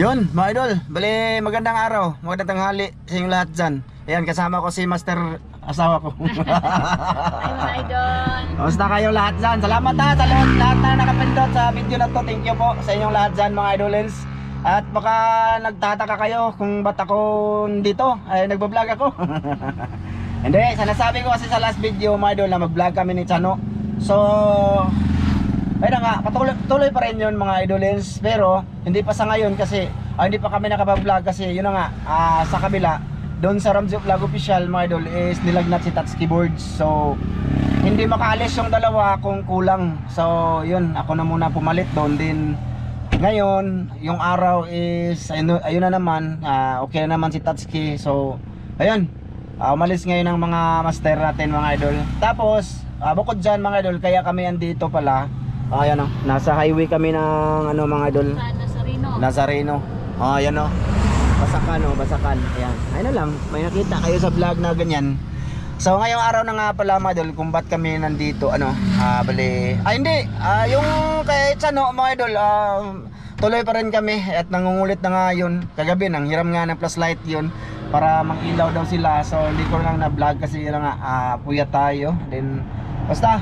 Yun, mga idol, bali magandang araw, magandang tanghali sa inyong lahat dyan. Ayan, kasama ko si Master, asawa ko. Ay mga idol. Kamusta kayong lahat dyan? Salamat ha sa lahat na nakapindot sa video na to. Thank you po sa inyong lahat dyan mga idolens. At baka nagtataka kayo kung ba't ako dito, ay nagbablog ako. Hindi, sanasabi ko kasi sa last video mga idol na mag-vlog kami ni Chano. So ayun na nga, tuloy pa rin yun mga idolens. Pero hindi pa sa ngayon kasi hindi pa kami nakapag-vlog kasi yun na nga, sa kabila doon sa Ramsey Vlog Official mga idol is nilagnat si Touch Keyboards. So hindi makaalis yung dalawa kung kulang. So yun, ako na muna pumalit doon. Din ngayon yung araw is ayun na naman, okay na naman si Tatsuki. So ayun, umalis ngayon ang mga master natin mga idol. Tapos bukod dyan mga idol, kaya kami andito pala. Ayan o, nasa highway kami ng ano mga idol, Sa Nazareno. Nazareno. Ayan o, Basakan o, Basakan. Ayan, ayun na lang, may nakita kayo sa vlog na ganyan. So ngayong araw na nga pala mga idol, kung ba't kami nandito, ano, bali, hindi, yung kay Chano mga idol, tuloy pa rin kami at nangungulit na nga yun. Kagabi, nang hiram nga ng flashlight yun para mag-ilaw daw sila. So hindi ko lang na vlog kasi yun nga, puyat tayo. Then, basta,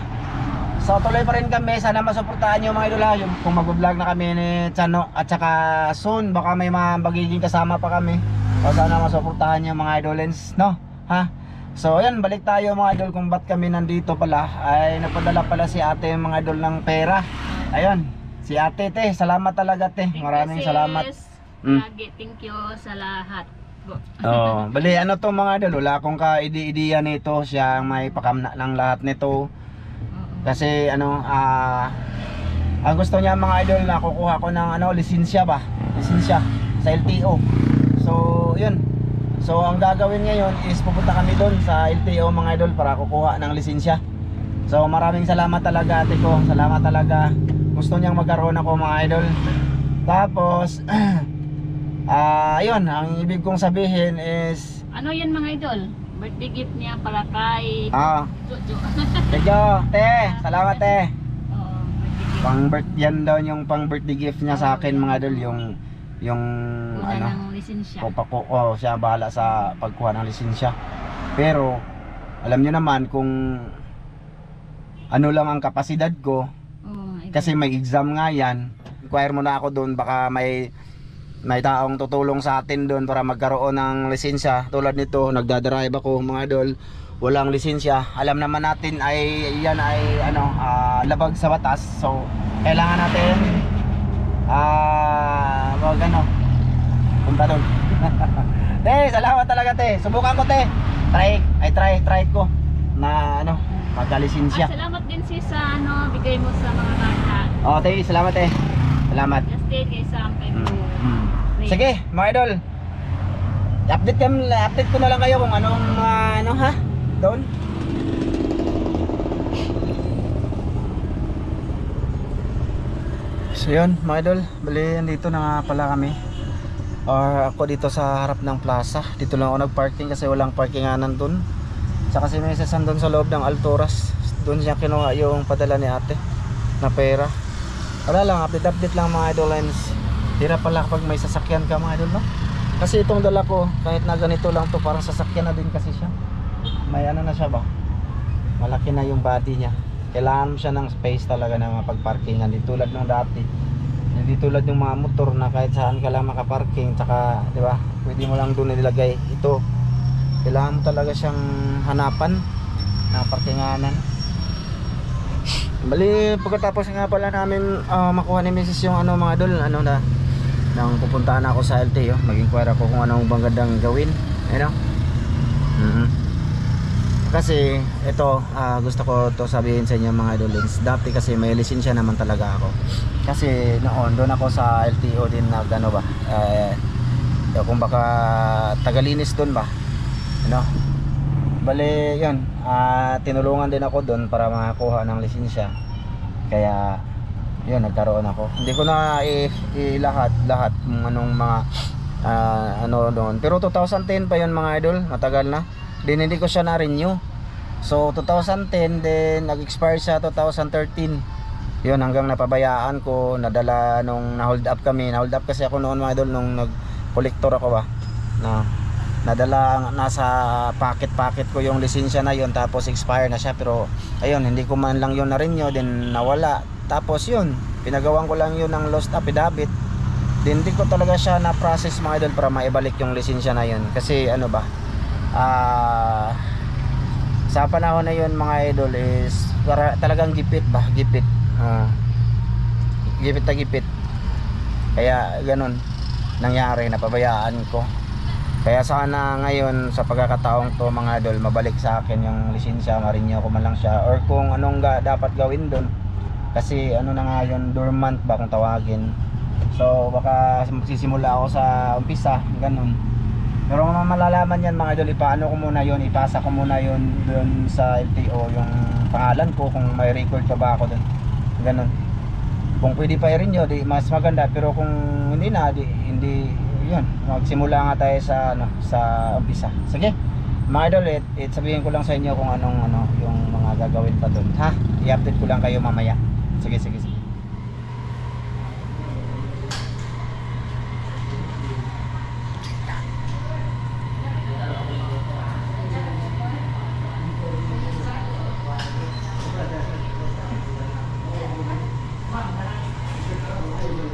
so tuloy pa rin kami, sana masuportahan nyo mga idol ha, yung kung mag-vlog na kami ni Chano. At saka soon, baka may mga magiging kasama pa kami. So sana masuportahan nyo mga idolens, no? Ha? So ayan, balik tayo mga idol kung ba't kami nandito pala. Ay nagpadala pala si ate mga idol ng pera. Ayun, si ate te, salamat talaga te. Maraming salamat. Lagi, thank you sa lahat. Oh, bali ano to mga idol, wala akong ka-idi-idiya nito, siya ang may pakamna ng lahat nito. Kasi ano, ang gusto niya mga idol na kukuha ko ng ano, lisensya ba? Lisensya sa LTO. So, yun. So, ang gagawin ngayon is pupunta kami doon sa LTO mga idol para kukuha ng lisensya. So, maraming salamat talaga ate ko. Salamat talaga. Gusto niyang magkaroon ako mga idol. Tapos, yun, ang ibig kong sabihin is Ano yan mga idol? Birthday gift niya para kay Jojo. Medyo, te, salamat te. Oo, birthday gift. Pang birthday yan daw yung pang birthday gift niya sa akin mga idol, yung Una ano, ng lisensya. siya bahala sa pagkuha ng lisensya. Pero alam niyo naman kung ano lang ang kapasidad ko, kasi may exam nga yan. Inquire mo na ako doon, baka may taong tutulong sa atin doon para magkaroon ng lisensya. Tulad nito, nagdadrive ako mga idol, walang lisensya. Alam naman natin ay yan ay ano, labag sa batas. So kailangan natin wag ano, punta doon. Te, salamat talaga te. Subukan ko te. Try ko na ano, magka-lisensya. Salamat din sa ano, bigay mo sa mga bata. Oh, te, salamat te. Salamat. Just kay Sam kay Sige, mga idol. Update ko na lang kayo kung anong ano ha, doon. So yun, mga idol, bali andito na nga pala kami. Ako dito sa harap ng plaza. Dito lang ako nagparking kasi walang parkinganan doon. Tsaka si Mrs. andun sa loob ng Alturas. Doon siya kinuha yung padala ni ate na pera. Wala lang, update lang mga idol. Hirap pala kapag may sasakyan ka mga idol, no? Kasi itong dala ko, kahit na ganito lang to, parang sasakyan na din kasi siya. May ano na siya ba? Malaki na yung body niya. Kailangan mo siya ng space talaga na mapagparkingan. Hindi tulad nung dati. Hindi tulad ng mga motor na kahit saan ka lang makaparking. Tsaka, di ba? Pwede mo lang doon nilagay. Ito, kailangan mo talaga siyang hanapan na parkinganan. Bali, pagkatapos nga pala namin makuha ni Mrs. yung ano mga idol, ano na, nang pupuntahan ako sa LTO, mag-inquire ako kung anong magandang gawin, ano? Kasi ito, gusto ko to sabihin sa inyo mga idolins. Dati kasi may lisensya naman talaga ako. Kasi noon doon ako sa LTO din na ano ba, kung baka Tagalinis doon ba, ano? Bale yun, tinulungan din ako doon para makakuha ng lisensya. Kaya yun, nagkaroon ako. Hindi ko na lahat kung anong mga ano doon. Pero 2010 pa yun mga idol, matagal na. Then hindi ko siya na-renew. So 2010, then nag-expire siya 2013. Yun, hanggang napabayaan ko, nadala nung na-hold up kami. Na-hold up kasi ako noon mga idol nung nag-collector ako ba. Nadala, nasa packet ko yung lisensya na yun, tapos expire na siya. Pero ayun, hindi ko man lang yun na-renew, then nawala. Tapos yun, pinagawan ko lang yun ng lost affidavit. Then hindi ko talaga siya na-process mga idol para maibalik yung lisensya na yun. Kasi ano ba, sa panahon na yun mga idol is para talagang gipit ba, gipit. Gipit na gipit. Kaya ganun nangyari, napabayaan ko. Kaya sana ngayon sa pagkakataong to mga idol, mabalik sa akin yung lisensya, ma-renew ko man lang siya, or kung anong dapat gawin doon. Kasi ano na nga yun, dormant ba kung tawagin. So baka magsisimula ako sa umpisa, ganun. Pero kung malalaman yan mga idol, ipaano ko muna yun, ipasa ko muna yun doon sa LTO, yung pangalan ko, kung may record pa ba ako doon, ganun. Kung pwede pa i-renew, di mas maganda. Pero kung hindi na, hindi yun, magsimula nga tayo sa sa umpisa. Sige mga idol, sabihin ko lang sa inyo kung anong yung mga gagawin pa doon, ha. I-update ko lang kayo mamaya. Sige.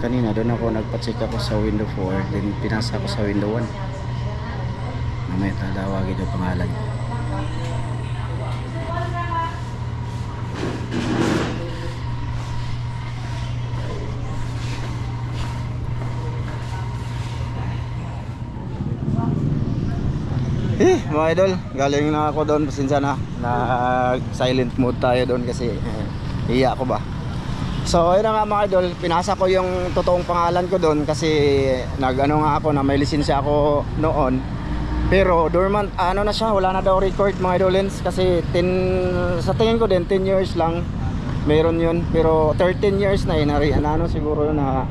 Kanina doon ako nagpa-check ako sa window 4, then pinasa ako sa window 1. Mamaya tatawagin yung pangalan. Mga idol, galing na ako doon, pasensya na silent mode tayo doon kasi iya ko ba. So ayun na nga mga idol, pinasa ko yung totoong pangalan ko doon kasi nag-ano nga ako na may lisensya ako noon. Pero dormant, ano na siya, wala na daw record mga idolens. Kasi sa tingin ko din 10 years lang meron yun. Pero 13 years na siguro na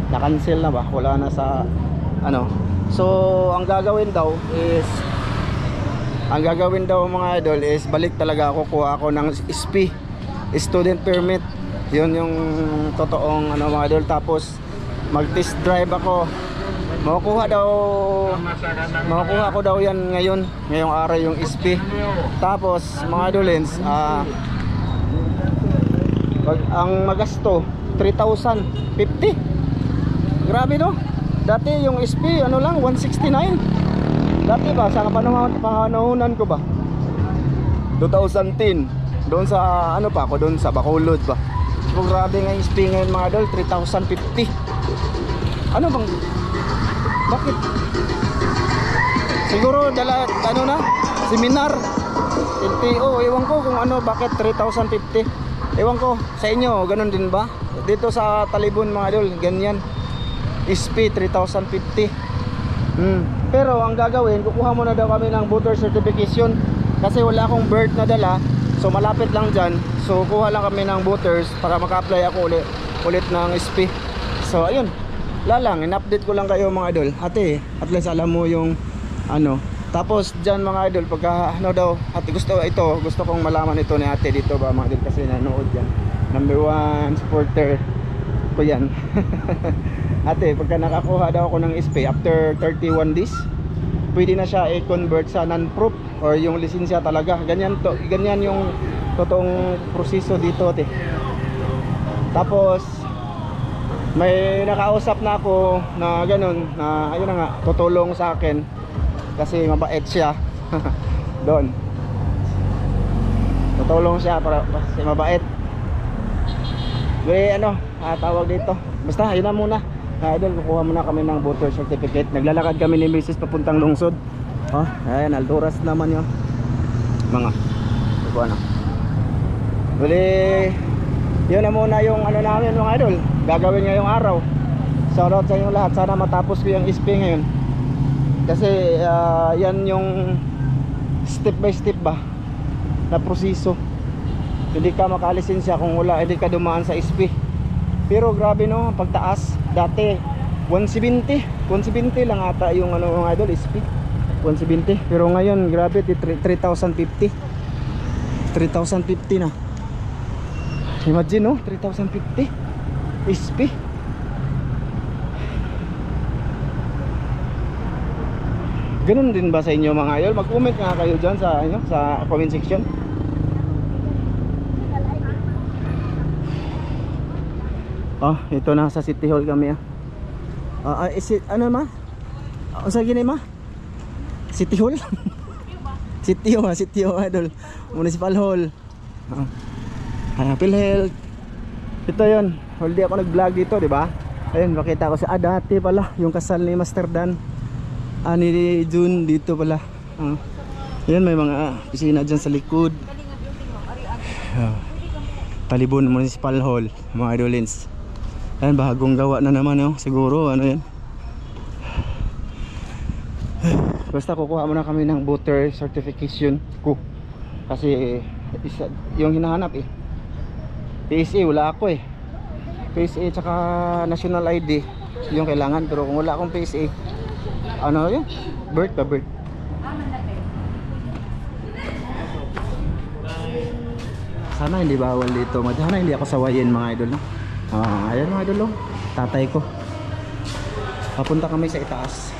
cancel na ba, wala na sa ano. So ang gagawin daw mga idol is balik talaga ako, kuha ako ng SP, student permit. Yun yung totoong mga idol. Tapos mag test drive ako. Makukuha ko daw yan ngayong araw yung SP. Tapos mga idolens, ang magasto 3,050. Grabe no. Dati yung SP lang 169. Dati ba sa panahonan ko ba 2010 doon sa pa ako doon sa Bacolod ba. So, grabe nga yung SP ngayon mga idol, 3,050. Ano bang, bakit? Siguro seminar LTO, ewan ko kung bakit 3,050. Ewan ko sa inyo, ganun din ba? Dito sa Talibon mga idol, ganyan, SP 3,050. Pero ang gagawin, kukuha muna daw kami ng voter certification kasi wala akong birth na dala. So malapit lang dyan. So kuha lang kami ng voters para maka-apply ako ulit ng SP. So ayun, in-update ko lang kayo mga idol. Ate, at least alam mo yung Tapos dyan mga idol, pagka daw, ate gusto kong malaman ito ni ate dito ba mga idol, kasi nanood yan. Number 1 supporter ko yan. Ate, pagka nakakuha daw ako ng SP after 31 days, pwede na siya i-convert sa non-proof or yung lisensya talaga. Ganyan yung totoong proseso dito, ate. Tapos may nakausap na ako na ganun, na ayun na nga, tutulong sa akin kasi mabait siya. Doon tutulong siya kasi mabait. Tawag dito, basta yun na muna. Idol, kukuha muna kami ng voter certificate. Naglalakad kami ni Mrs. papuntang lungsod. Ayan, Alturas naman yun. Kukuha na. Yun na muna yung namin mga idol, gagawin ngayong araw. Shoutout sa inyo lahat. Sana matapos ko yung SP ngayon. Kasi yan yung step by step ba na proseso. Hindi ka makalisensya kung hindi ka dumaan sa SP. Pero grabe no, pagtaas. Dati 170 lang ata yung mga idol, SP 170. Pero ngayon grabe, 3,050 na. Imagine no, 3,050 SP. Ganun din ba sa inyo mga idol? Mag-comment nga kayo dyan sa, sa comment section. Oh, ito na sa City Hall kami ano ma? Ang sa gini ma? City Hall? City Hall idol. Municipal Hall. PhilHealth. Ito 'yon. Hindi ako nag-vlog dito, di ba? Ayun, makita ko sa dati pala yung kasal ni Master Dan. Ni June dito pala. Yan, may mga pisina dyan sa likod. Talibon Municipal Hall, mga idolins. Ayan, bagong gawa na naman, siguro ano yan. Basta kukuha muna kami ng voter certification ko. Kasi yung hinahanap PSA wala ako PSA tsaka national ID yung kailangan. Pero kung wala akong PSA, ano yun? Birth. Sana hindi bawal dito. Sana hindi ako sawayin mga idol, no? Ayan mga idol, tatay ko. Papunta kami sa itaas.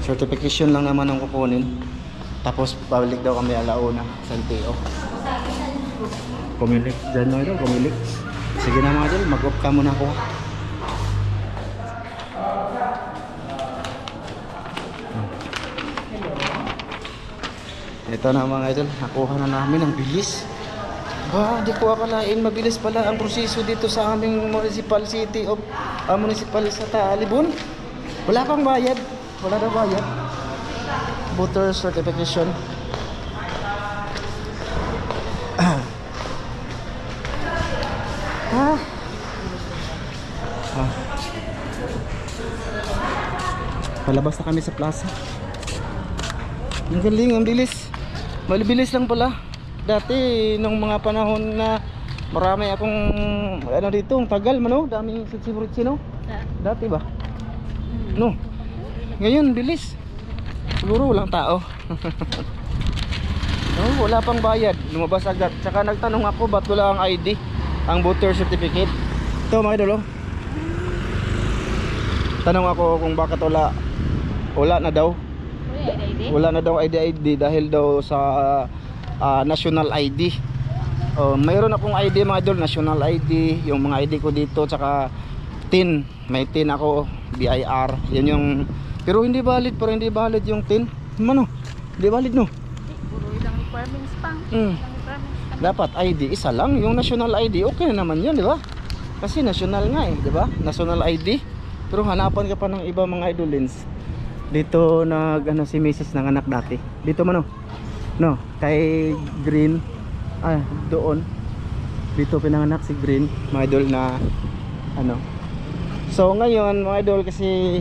Certification lang naman ang kukunin. Tapos babalik daw kami alauna sa LTO. Kumilik dyan mga idol, kumilik. Sige na mga idol, mag-off ka muna ako. Ito na mga idol, nakuha na namin ang bilis. Di ko akalain mabilis pala ang proseso dito sa aming municipal city of municipal sa Talibon. Wala pang bayad, wala na bayad. Voter certification. Palabas na kami sa plaza. Ang galing, ang bilis. Malibilis lang pala. Dati nung mga panahon na marami akong ano dito, ang tagal man, daming sitsi-ritsi, no? Dati ba? No. Ngayon bilis. Siguro walang tao. Wala pang bayad, lumabas agad. Tsaka nagtanong ako ba't wala ang ID, ang voter certificate. Ito mga idol, tanong ako kung bakit wala na daw. Wala na daw ID dahil daw sa national ID. Mayroon akong ID mga idol, national ID, yung mga ID ko dito, tsaka TIN, may TIN ako, BIR, yan yung, pero hindi valid yung TIN. Hindi valid, no? Puro ilang requirements pang. Dapat ID isa lang, yung national ID okay na naman yun, di ba? Kasi national nga di ba? National ID. Pero hanapan ka pa ng iba mga idolins. Dito si Mrs. ng anak dati. Dito no, kay Green. Doon. Dito pinanganak si Green, mga idol na So ngayon mga idol kasi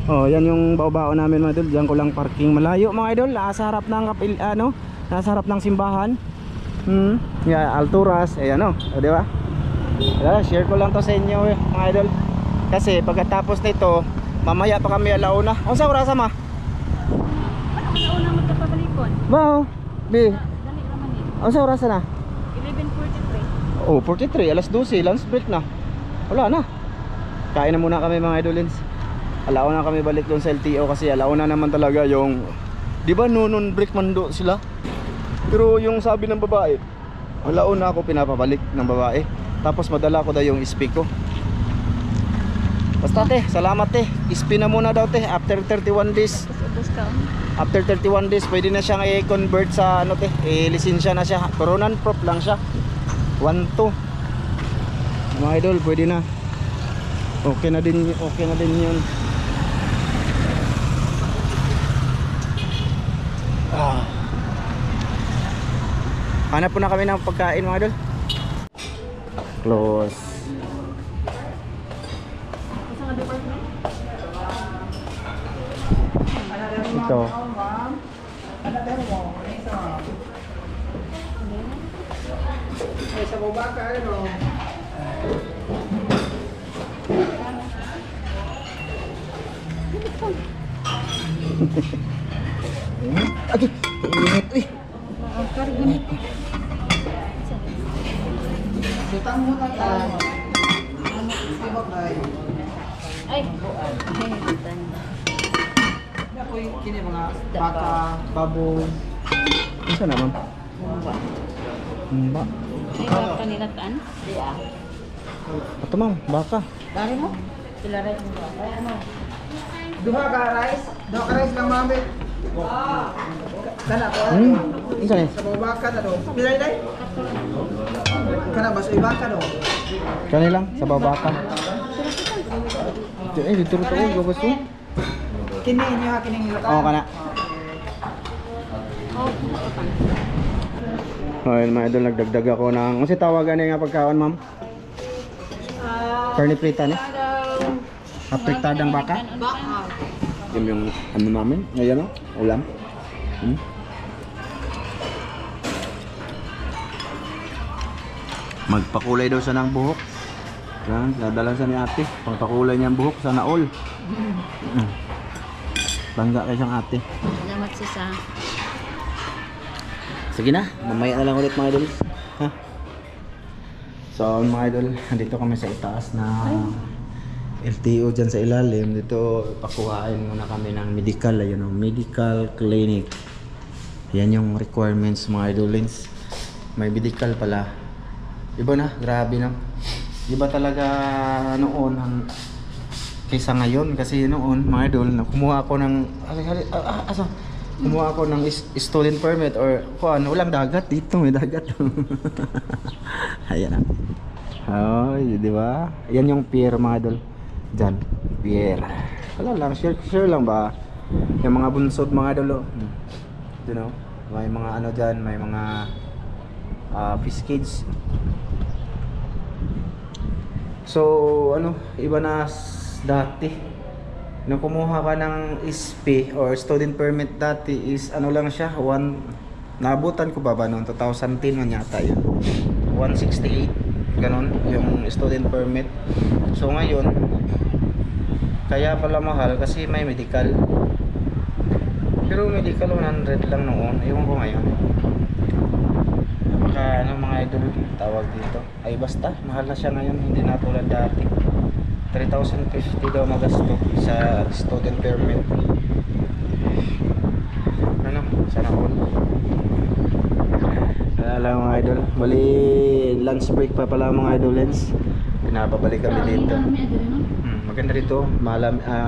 yan yung bao-bao namin mga idol. Diyan ko lang parking malayo mga idol, nasa harap ng nasa harap ng simbahan. Alturas, di ba? Share ko lang to sa inyo mga idol. Kasi pagkatapos nito, mamaya pa kami alauna. Ang sa oras ma? Alauna magkapabalikon. Bao, bi. Dali naman Ang sa oras na? 11:43. 43, alas 12, lunch break na. Wala na. Kain na muna kami mga idolins. Alauna kami balik doon sa LTO kasi alauna naman talaga yung, di ba noon break man do sila? Pero yung sabi ng babae, alauna ako pinapabalik ng babae. Tapos madala ko daw yung SP ko. Basta salamat SP na muna daw after 31 days. After 31 days pwede na siyang i-convert sa lisensya na siya. Pero non-prop lang siya. 1-2. Mga idol, pwede na. Okay na din yun. Hanap po na kami ng pagkain mga idol. Close. Ito. Sa baba ka Okay, init Utang mo na tayo. Ay, buwan. Ako yung kini mga baka, baboy. Isa naman. Buwan. Ba. Ay, baka kanila taan? Di ah. Ito ma'am, baka. Dari mo? Sila rin mo. Ay, ano? Duha ka rice lang mami. Kana ko. Isa ni. Sa baba ka na do. Pilay dai. Kana bas ibaka do. Kani lang sa babaka. Dito ko gusto. Kini inyo ha kining lutan. Oo kana. Oh, Ayun mga idol, nagdagdag ako ng, kasi tawagan niya nga pagkaon ma'am? Carne prita ni? Apritadang baka? Yun yung ano namin, ngayon o, ulam. Magpakulay daw siya ng buhok. Yan, dadalan siya ni ate. Pagpakulay niya ang buhok, sana all. Bangga kayo siyang ate. salamat sa Sige na, mamaya na lang ulit mga idol. Ha? So mga idol, nandito kami sa itaas na LTO dyan sa ilalim. Dito pakuhain muna kami ng medical, ayun o, medical clinic. Yan yung requirements mga idolins. May medical pala. Iba na, grabe na. Iba talaga noon ang kaysa ngayon, kasi noon mga idol, kumuha ako ng kumuha ako ng student permit or kuan, walang dagat dito, may dagat. Ayan na. Ay, di ba? Yan yung pier mga idol. Diyan, pier. Wala lang, sure lang ba? Yung mga bunsod mga idol, you know, may mga ano diyan, may mga fish cage. So, ano, iba na dati. Nung kumuha ka ng SP or student permit dati is ano lang siya, naabutan ko ba noon 2010 man yata yun, 168 ganon yung student permit. So ngayon kaya pala mahal kasi may medical, pero medical 100 lang noon, ewan ko ngayon. Baka ano mga idol tawag dito, ay basta mahal na siya ngayon, hindi na tulad dati. 3,050 daw magasto sa student permit. Ano? Sana all. Wala lang mga idol. Bali, lunch break pa pala mga idolens. Pinapabalik kami dito. Maganda rito.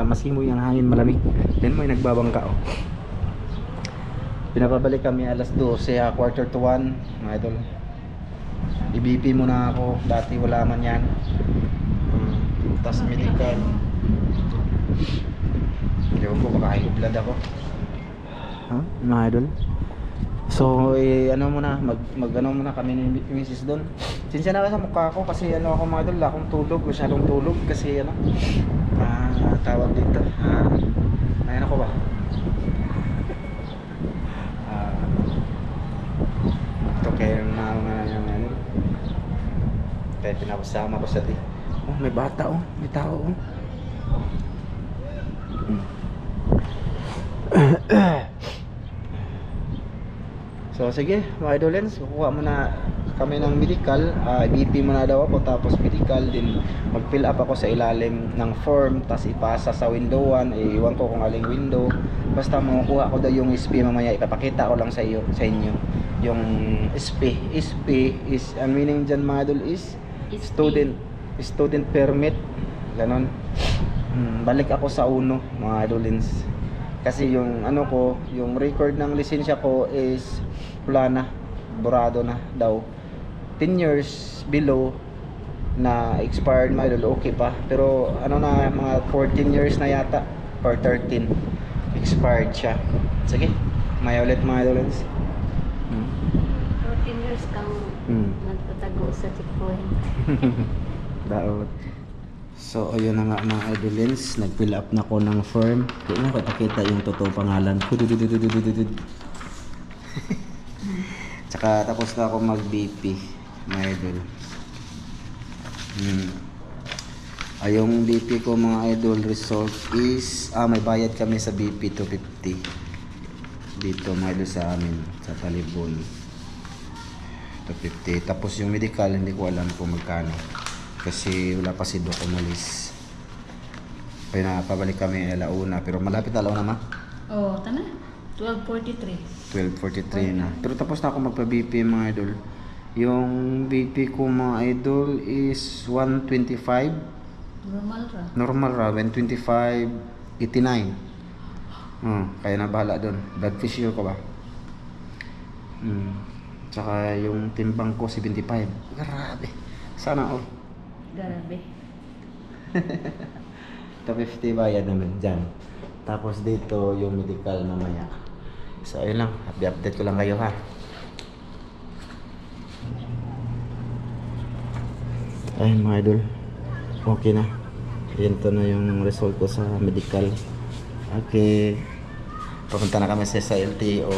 Masimoy ang hangin, malamig. Then may nagbabangka oh. Pinapabalik kami alas 12, quarter to 1 mga idol. I-BP muna ako. Dati wala man yan. Tas medical. Ewan ko, baka high blood ako. Ha? Mga idol. So, ano muna, ano muna kami ni Mrs. doon. Sinsya na sa mukha ko kasi ano ako mga idol, akong tulog, masyadong tulog kasi ano, tawag dito. Ayan ako ba? Ito kayo na ano. Kaya pinapasama ko sa di. Oh, may bata oh, may tao oh. So sige mga idolens, kukuha muna kami ng medical. BP muna daw ako, tapos medical din mag-fill up ako sa ilalim ng form, tapos ipasa sa window 1. Iwan ko kung aling window, basta makukuha ko daw yung SP. Mamaya ipapakita ko lang sa inyo yung SP. SP is, ang meaning dyan mga idol is student permit, ganon. Balik ako sa uno mga idolins, kasi yung ano ko, yung record ng lisensya ko is wala na, borado na daw. 10 years below na expired mga idol, okay pa, pero ano na, mga 14 years na yata or 13 expired siya. Sige, may ulit mga idolins. 14 years kang nagtatago sa checkpoint. Daot. So ayun na nga mga idolins, nag-fill up na ko ng form. Di na ko ipakita yung totoo pangalan ko. Tsaka tapos na ako mag-BP mga idol. Yung BP ko mga idol result is may bayad kami sa BP 250 dito mga idol sa amin sa Talibon. 250. Tapos yung medical, hindi ko alam kung magkano. Kasi wala pa si Doc umalis. Pabalik kami alauna. Pero malapit alauna ma. Oh, tana. 12:43. 12:43 na. Pero tapos na ako magpa-BP mga idol. Yung BP ko mga idol is 125. Normal ra. Normal ra, 125.89. Kaya na bahala doon. Blood pressure ko ba? Tsaka yung timbang ko 75. Grabe. Sana all. Grabe. 250 bayad naman dyan. Tapos dito yung medical mamaya. So ayun lang, update ko lang kayo ha. Ayun mga idol, okay na. Ito na yung result ko sa medical. Okay, papunta na kami sa LTO.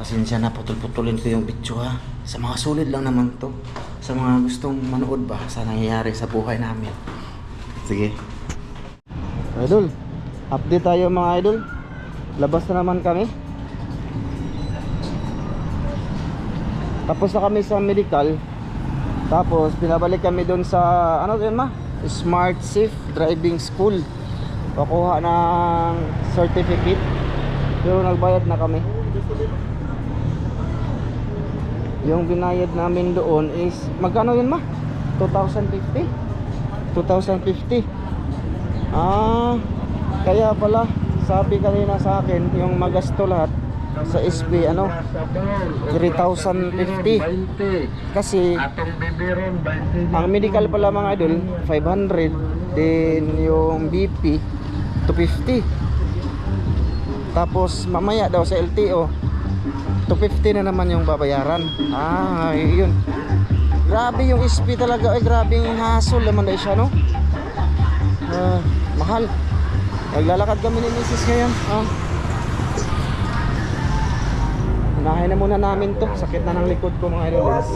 Pasensya na, putol-putulin ko yung video ha. Sa mga sulit lang naman to. Sa mga gustong manood ba sa nangyayari sa buhay namin. Sige idol, update tayo mga idol. Labas na naman kami. Tapos na kami sa medical. Tapos pinabalik kami doon sa ano yun ma? Smart Safe Driving School. Pakuha ng certificate. Pero nagbayad na kami. Yung binayad namin doon is magkano yun ma? 2,050? 2,050. Kaya pala sabi kanina sa akin yung magasto lahat sa SB ano 3,050 kasi ang medical pala mga idol 500, then yung BP 250, tapos mamaya daw sa LTO 250 na naman yung babayaran. Yun, grabe yung SB talaga. Grabe yung hassle naman na siya no. Mahal. Naglalakad kami ni Mrs. ngayon. Unahin na muna namin to. Sakit na ng likod ko mga idols.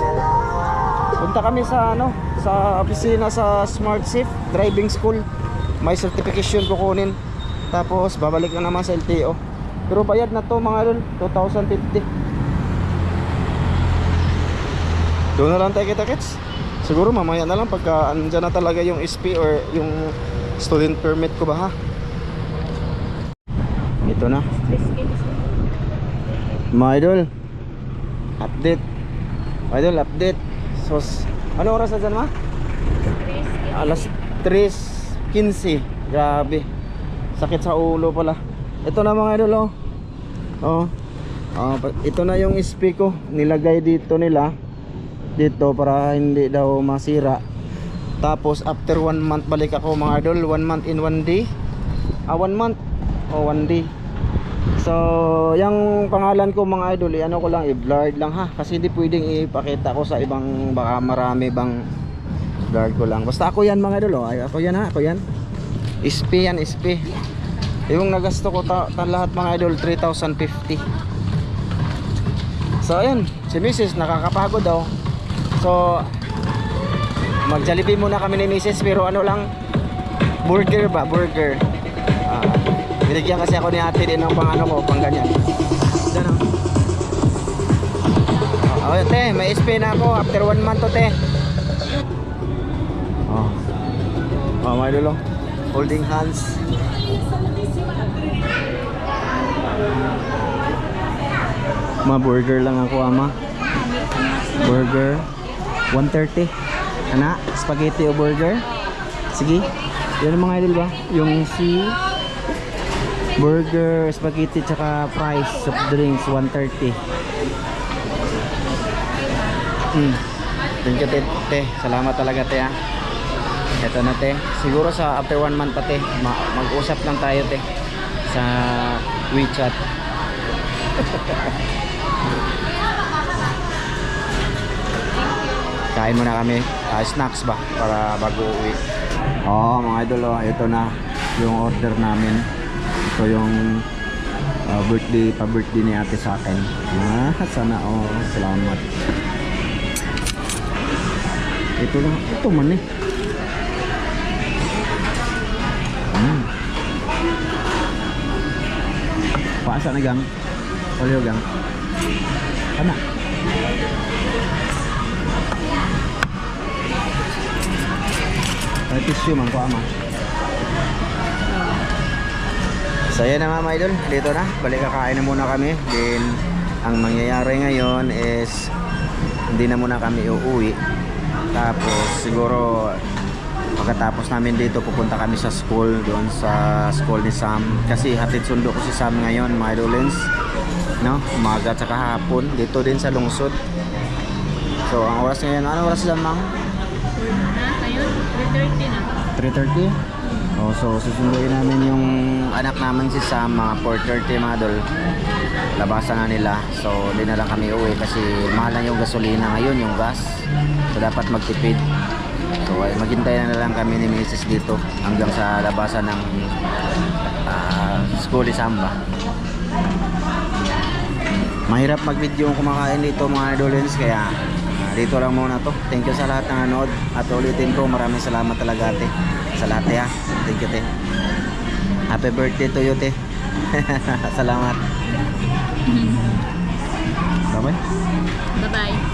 Punta kami sa ano, sa opisina sa Smart Safe Driving School. May certification kukunin. Tapos babalik na naman sa LTO. Pero bayad na to mga idol, 2,050. Doon na lang tayo kita-kits. Siguro mamaya na lang pagka andyan na talaga yung SP or yung student permit ko ba ha. Ito na mga idol, update mga idol, update. So ano oras na dyan ma? Alas 3:15. Grabe, sakit sa ulo pala. Ito na mga idol ito na yung SP ko. Nilagay dito nila dito para hindi daw masira. Tapos after 1 month balik ako mga idol. 1 month in 1 day. 1 month o 1 day. So yung pangalan ko mga idol ano ko lang, i-blurred lang ha. Kasi hindi pwedeng ipakita ko sa ibang, baka marami bang blurred ko lang. Basta ako yan mga idol Ay, ako yan ha, ako yan. SP yan, SP. Yung nagasto ko lahat mga idol 3,050. So ayun, si Mrs. nakakapagod daw. So mag-Jollibee muna kami ni Mrs. Pero ano lang, burger ba? Burger. Binigyan kasi ako ni ate din ng pang ano ko, pang ganyan. Diyan te, may SP na ako after 1 month to te. May dulo. Holding hands. Burger lang ako ama. Burger 130. Ana, spaghetti o burger? Sige. Yan ang mga idol ba? Yung si burger, spaghetti, tsaka fries, soft drinks, 130. Thank you te. Salamat talaga te ha. Ito na te. Siguro sa after 1 month pa te, mag-usap lang tayo te sa WeChat. Kain muna kami, snacks ba para bago uwi. Mga idol ito na yung order namin. Ito yung pa-birthday ni ate sa akin. Sana salamat. Ito lang, ito man eh. Paasa na gang. Olyo gang. Kana. May tissue man ko ama. So yan na mga idol, dito na, balik kakain na muna kami. Then ang mangyayari ngayon is hindi na muna kami uuwi. Tapos siguro pagkatapos namin dito pupunta kami sa school, doon sa school ni Sam. Kasi hatid sundo ko si Sam ngayon mga idolins, no? Umaga at saka hapon, dito din sa lungsod. So ang oras ngayon, ano oras Sam mang? Ngayon, 3:30 na. 3:30? Oh, so susunduin namin yung anak namin si Sam mga 4:30 mga idol. Labasan na nila. So hindi na lang kami uwi kasi mahal na yung gasolina ngayon, yung gas. So dapat magtipid. So ay maghintay na lang kami ni Mrs. dito hanggang sa labasan ng school ni Samba. Mahirap mag-video kung kumakain dito mga idolins, kaya dito lang muna to. Thank you sa lahat ng nanood. At ulitin ko, maraming salamat talaga ate. Sa lahat ya. Thank you te. Happy birthday to you te. Salamat. Bye bye. Bye-bye.